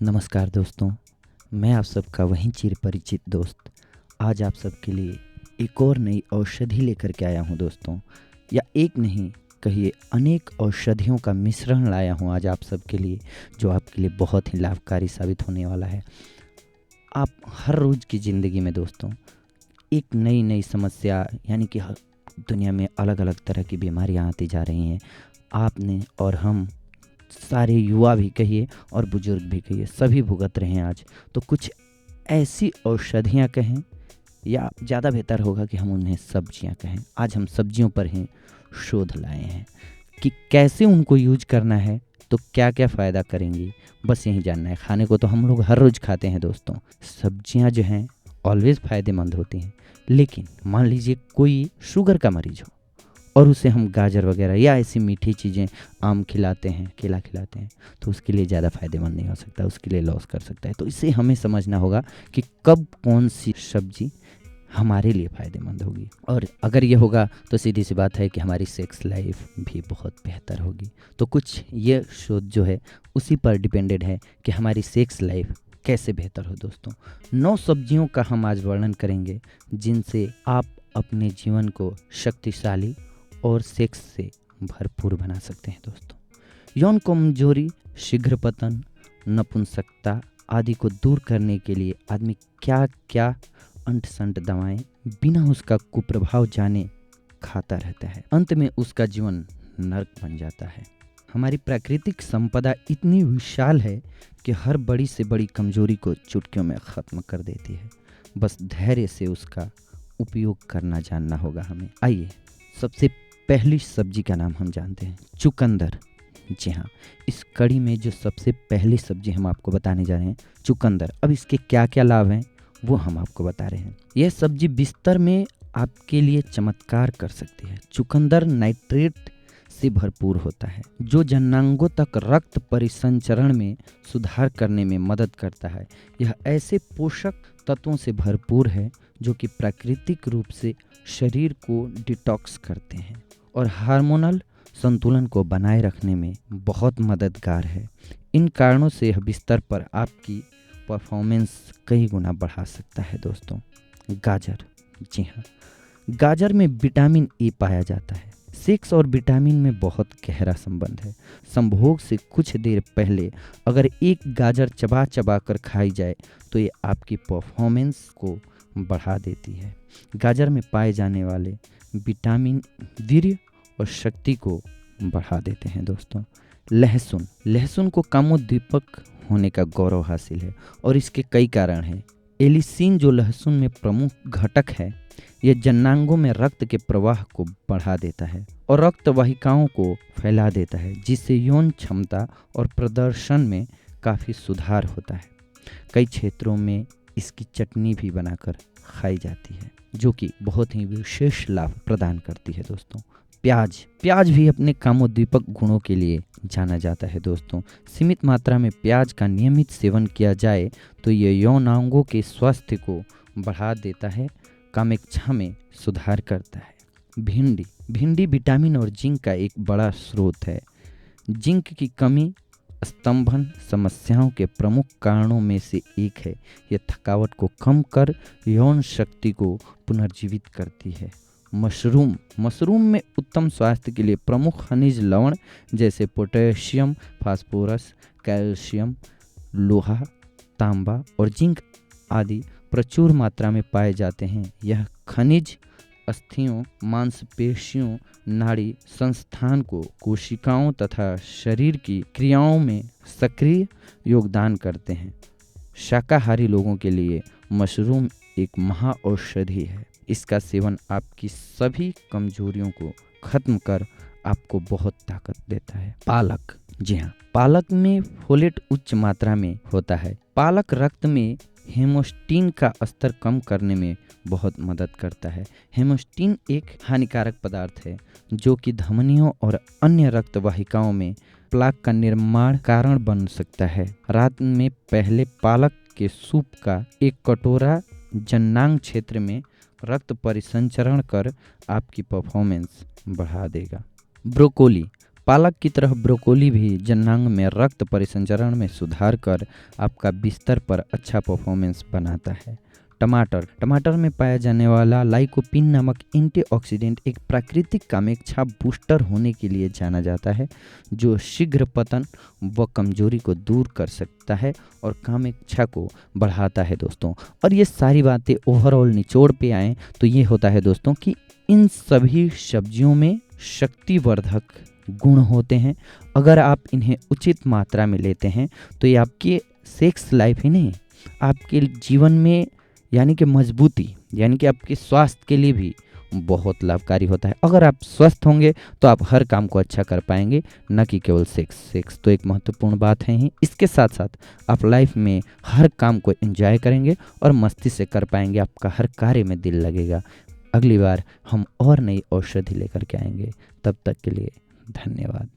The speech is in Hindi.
नमस्कार दोस्तों, मैं आप सबका वही चिर परिचित दोस्त आज आप सबके लिए एक और नई औषधि लेकर के आया हूँ दोस्तों। या एक नहीं कहिए अनेक औषधियों का मिश्रण लाया हूँ आज आप सबके लिए, जो आपके लिए बहुत ही लाभकारी साबित होने वाला है। आप हर रोज़ की ज़िंदगी में दोस्तों एक नई नई समस्या यानी कि दुनिया में अलग अलग तरह की बीमारियाँ आती जा रही हैं। आपने और हम सारे युवा भी कहिए और बुजुर्ग भी कहिए, सभी भुगत रहे हैं आज। तो कुछ ऐसी औषधियाँ कहें या ज़्यादा बेहतर होगा कि हम उन्हें सब्जियाँ कहें। आज हम सब्जियों पर ही शोध लाए हैं कि कैसे उनको यूज करना है, तो क्या क्या फ़ायदा करेंगी, बस यही जानना है। खाने को तो हम लोग हर रोज़ खाते हैं दोस्तों। सब्जियाँ जो हैं ऑलवेज़ फ़ायदेमंद होती हैं, लेकिन मान लीजिए कोई शुगर का मरीज़ हो और उसे हम गाजर वगैरह या ऐसी मीठी चीज़ें, आम खिलाते हैं, केला खिलाते हैं, तो उसके लिए ज़्यादा फ़ायदेमंद नहीं हो सकता, उसके लिए लॉस कर सकता है। तो इसे हमें समझना होगा कि कब कौन सी सब्जी हमारे लिए फ़ायदेमंद होगी। और अगर ये होगा तो सीधी सी बात है कि हमारी सेक्स लाइफ भी बहुत बेहतर होगी। तो कुछ ये शोध जो है उसी पर डिपेंडेड है कि हमारी सेक्स लाइफ कैसे बेहतर हो दोस्तों। 9 सब्जियों का हम आज वर्णन करेंगे जिनसे आप अपने जीवन को शक्तिशाली और सेक्स से भरपूर बना सकते हैं दोस्तों। यौन कमजोरी, शीघ्र पतन, नपुंसकता आदि को दूर करने के लिए आदमी क्या क्या अंट संट दवाएं बिना उसका कुप्रभाव जाने खाता रहता है। अंत में उसका जीवन नरक बन जाता है। हमारी प्राकृतिक संपदा इतनी विशाल है कि हर बड़ी से बड़ी कमजोरी को चुटकियों में ख़त्म कर देती है। बस धैर्य से उसका उपयोग करना जानना होगा हमें। आइए सबसे पहली सब्जी का नाम हम जानते हैं, चुकंदर। जी हाँ, इस कड़ी में जो सबसे पहली सब्जी हम आपको बताने जा रहे हैं, चुकंदर। अब इसके क्या क्या लाभ हैं वो हम आपको बता रहे हैं। यह सब्जी बिस्तर में आपके लिए चमत्कार कर सकती है। चुकंदर नाइट्रेट से भरपूर होता है जो जननांगों तक रक्त परिसंचरण में सुधार करने में मदद करता है। यह ऐसे पोषक तत्वों से भरपूर है जो कि प्राकृतिक रूप से शरीर को डिटॉक्स करते हैं और हार्मोनल संतुलन को बनाए रखने में बहुत मददगार है। इन कारणों से यह बिस्तर पर आपकी परफॉर्मेंस कई गुना बढ़ा सकता है दोस्तों। गाजर। जी हाँ, गाजर में विटामिन ए पाया जाता है। सेक्स और विटामिन में बहुत गहरा संबंध है। संभोग से कुछ देर पहले अगर एक गाजर चबा चबा कर खाई जाए तो ये आपकी परफॉर्मेंस को बढ़ा देती है। गाजर में पाए जाने वाले विटामिन वीर्य और शक्ति को बढ़ा देते हैं दोस्तों। लहसुन। लहसुन को कामोद्दीपक होने का गौरव हासिल है और इसके कई कारण हैं। एलिसिन जो लहसुन में प्रमुख घटक है, यह जननांगों में रक्त के प्रवाह को बढ़ा देता है और रक्त वाहिकाओं को फैला देता है, जिससे यौन क्षमता और प्रदर्शन में काफ़ी सुधार होता है। कई क्षेत्रों में इसकी चटनी भी बनाकर खाई जाती है जो कि बहुत ही विशेष लाभ प्रदान करती है दोस्तों। प्याज। प्याज भी अपने कामोद्दीपक गुणों के लिए जाना जाता है दोस्तों। सीमित मात्रा में प्याज का नियमित सेवन किया जाए तो ये यौनांगों के स्वास्थ्य को बढ़ा देता है, कामेच्छा में सुधार करता है। भिंडी। भिंडी विटामिन और जिंक का एक बड़ा स्रोत है। जिंक की कमी स्तंभन समस्याओं के प्रमुख कारणों में से एक है। यह थकावट को कम कर यौन शक्ति को पुनर्जीवित करती है। मशरूम। मशरूम में उत्तम स्वास्थ्य के लिए प्रमुख खनिज लवण जैसे पोटेशियम, फास्फोरस, कैल्शियम, लोहा, तांबा और जिंक आदि प्रचुर मात्रा में पाए जाते हैं। यह खनिज अस्थियों, मांसपेशियों, नाड़ी संस्थान को, कोशिकाओं तथा शरीर की क्रियाओं में सक्रिय योगदान करते हैं। शाकाहारी लोगों के लिए मशरूम एक महाऔषधि है। इसका सेवन आपकी सभी कमजोरियों को खत्म कर आपको बहुत ताकत देता है। पालक। जी हाँ, पालक में फोलेट उच्च मात्रा में होता है। पालक रक्त में हेमोस्टीन का स्तर कम करने में बहुत मदद करता है। हेमोस्टीन एक हानिकारक पदार्थ है जो कि धमनियों और अन्य रक्त वाहिकाओं में प्लाक का निर्माण कारण बन सकता है। रात में पहले पालक के सूप का एक कटोरा जननांग क्षेत्र में रक्त परिसंचरण कर आपकी परफॉर्मेंस बढ़ा देगा। ब्रोकोली। पालक की तरह ब्रोकोली भी जननांग में रक्त परिसंचरण में सुधार कर आपका बिस्तर पर अच्छा परफॉर्मेंस बनाता है। टमाटर में पाया जाने वाला लाइकोपीन नामक एंटीऑक्सीडेंट एक प्राकृतिक कामेक्षा बूस्टर होने के लिए जाना जाता है, जो शीघ्र पतन व कमजोरी को दूर कर सकता है और कामेक्षा को बढ़ाता है दोस्तों। और ये सारी बातें ओवरऑल निचोड़ पे आए तो ये होता है दोस्तों कि इन सभी सब्जियों में शक्तिवर्धक गुण होते हैं। अगर आप इन्हें उचित मात्रा में लेते हैं तो ये आपकी सेक्स लाइफ ही नहीं, आपके जीवन में यानी कि मजबूती, यानी कि आपके स्वास्थ्य के लिए भी बहुत लाभकारी होता है। अगर आप स्वस्थ होंगे तो आप हर काम को अच्छा कर पाएंगे, न कि केवल सेक्स तो एक महत्वपूर्ण बात है ही। इसके साथ साथ आप लाइफ में हर काम को एंजॉय करेंगे और मस्ती से कर पाएंगे, आपका हर कार्य में दिल लगेगा। अगली बार हम और नई औषधि लेकर के आएंगे, तब तक के लिए धन्यवाद।